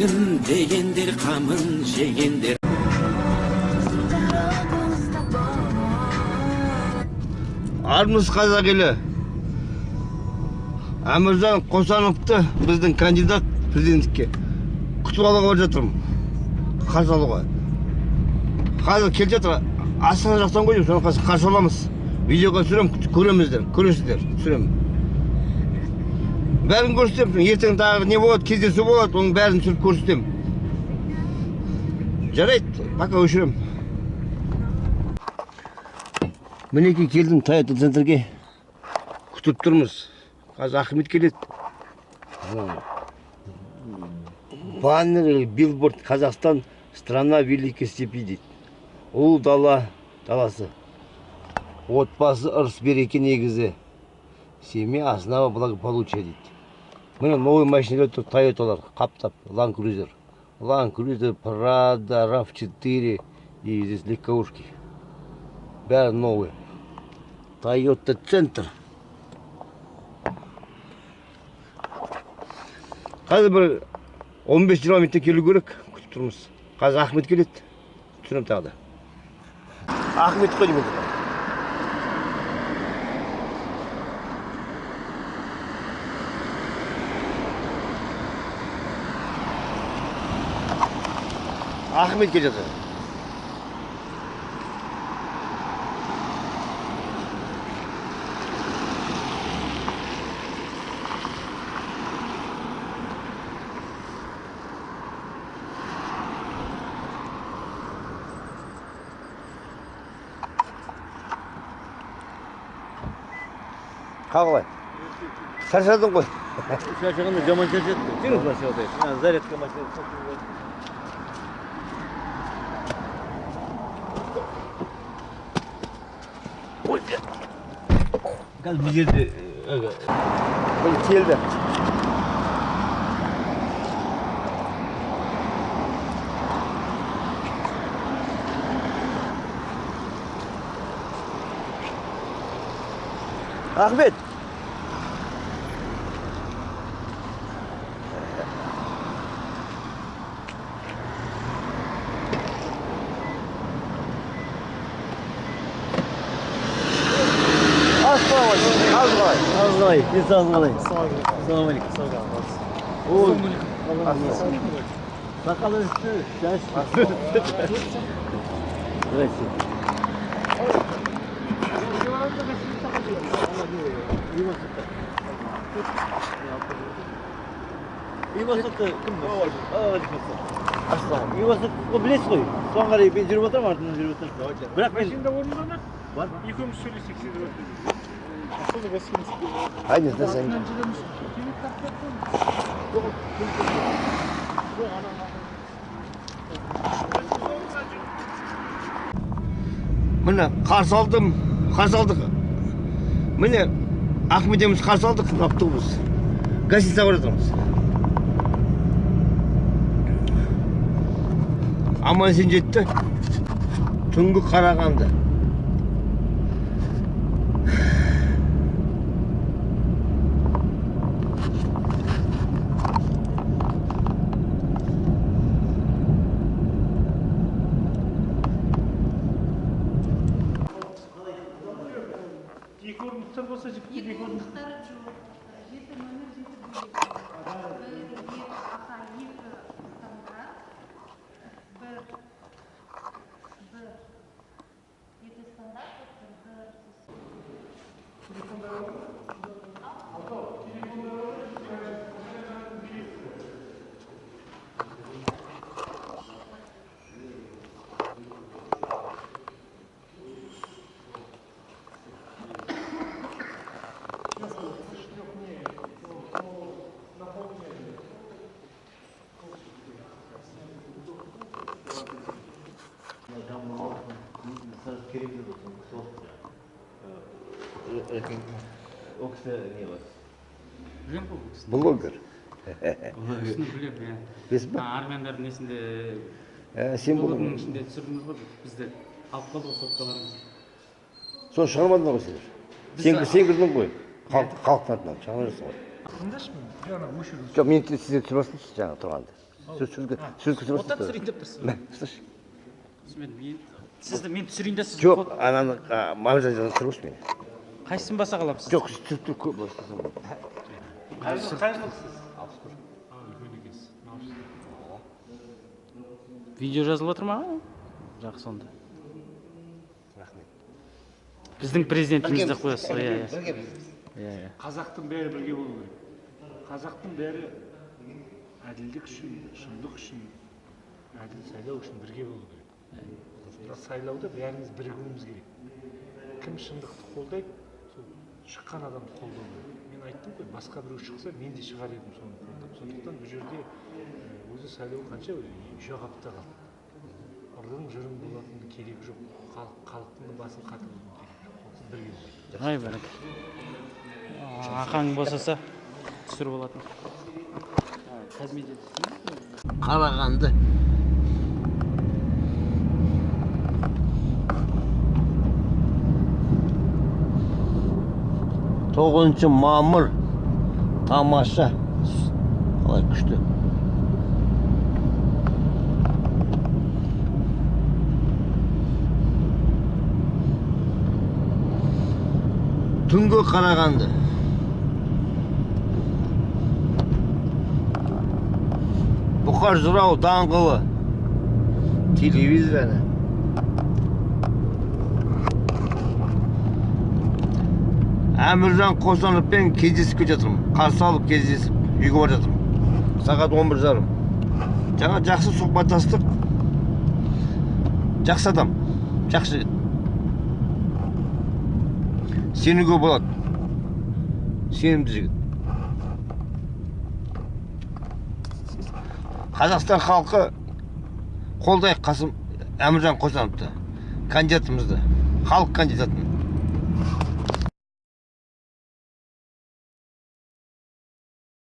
Ölüm degендер камын жегендер. Армыз қазақ елі. Әміржан Қосановты біздің кандидат президенттікке күтіп алуға барып жатырмын. Қарсы алуға. Қазір келе жатыр. Астана жақтан қойып, соны қарсы аламыз. Видеоға түсірем, көреміздер, көресіздер, түсірем. Бәрін көрсетем, ертең тағы не болады, кездесу болады, оның бәрін түсіріп көрсетем. Жарайды, пока өшірем. Мінеки келдім Toyota центрге. Күтіп тұрмыз. Қазір Ахмет келеді. Баннер, билборд, Қазақстан, страна великих степей дейді. Ұл даласы. Отбасы ырыс береке негізі. Семья основа благополучия дейді. Міне новый машиналар тұр, Toyotалар, қаптап, Land Cruiser, Prado, RAV4 и здесь легковушки. Бәрі новый. Toyota центр. Қазір бір 15-20 минутта келу керек, күтіп тұрмыз. Қазір Ахмет келеді. Түсінем тағы да. Ахмет қой деймін. Ахмет келе жатыр. Қалай? Шаршадың ғой. Шаршағанда жаман шаршады. Жүріңіз машинада. Зарядка машинада. Қазір бұл жерде Бұл келді. Ахмет! Азғалай, бес азғалай. Ассалаумалейкум. Сақалы үсті, шаш. Здрасте. Ивасовты кім бар? Ивасовты білесіз ғой? Соған қарай мен жүріп отырмын, артынан жүріп отырмын. Бірақ мен... Машинда орнында ма? Бар. Екеуміз сөйлесек сіз өтті. Соны басқымыз. Айне, сәсен. Міне қарсы алдық. Міне Ахметеміз қарсы алдық, автобус. Гостиница бар жатырмыз. Аман-есен жетті. Түнгі қарағанды. Екі орындықтар болса жіпті екі орындықтар. Жеті номер, жеті O kişi ne var? Білем бұл Блогер. кісіні білем, иә. Білесің ба? Армяндардың несінде Сен блогының блогер. ішінде түсірдіңіз ғой бізді алып қалды ғой соткаларымыз. Соны шығармадыңдар ғой сендер. Сен кірдің ғой. Халықтың атынан шығармайсың ғой. Тыңдашы мен жаңа өшіру. Жоқ, мен сізде түсірмесін жаңа тұрғанда. Сөз Ота түсірейін деп тұрсыз. Сізді мен түсірейін де сіз Жоқ, ананы мамыржан тұрғыз мені. қайсысын баса қаламыз? Жоқ, түсіп көп бастасам. Қайсылықсыз? Видео жазылып отыр ма? Жақсы онда. Біздің президентіміз деп қоясыз. Иә. Қазақтың бәрі бірге болу керек. Қазақтың бәрі әділдік үшін, шындық үшін, әділ сайлау үшін бірге болу керек. Бірақ сайлауда бәріміз бірігуіміз керек. Кім шындықты қолдайды, сол шыққан адамды қолдау керек. Мен айттым ғой, басқа біреу шықса, мен де шығар едім соны қолдап. Сондықтан бұл жерде өзі сайлау қанша 3 апта қалды. Ырғың жырың болатынды керегі жоқ. Халықтың басын қатырудың керегі жоқ. Сондықтан бірге болу керек. Ай бәрек. Ақаң босаса түсір болатын. Қарағанды. Тоғызыншы мамыр. Тамаша. Қалай күшті. Түнгі Қарағанды. Бұқар Жырау даңғылы. Телевизоры. Әміржан Қосановпен кездесіп келе жатырмын. Қарсы алып кездесіп үйге бара жатырмын. Сағат 11:30. Жаңа жақсы сұхбаттастық. Жақсы адам. Жақсы жігіт. Сенуге болады. Сенімді жігіт. Қазақстан халқы қолдайық Әміржан Қосановты, кандидатымызды, халық кандидатын.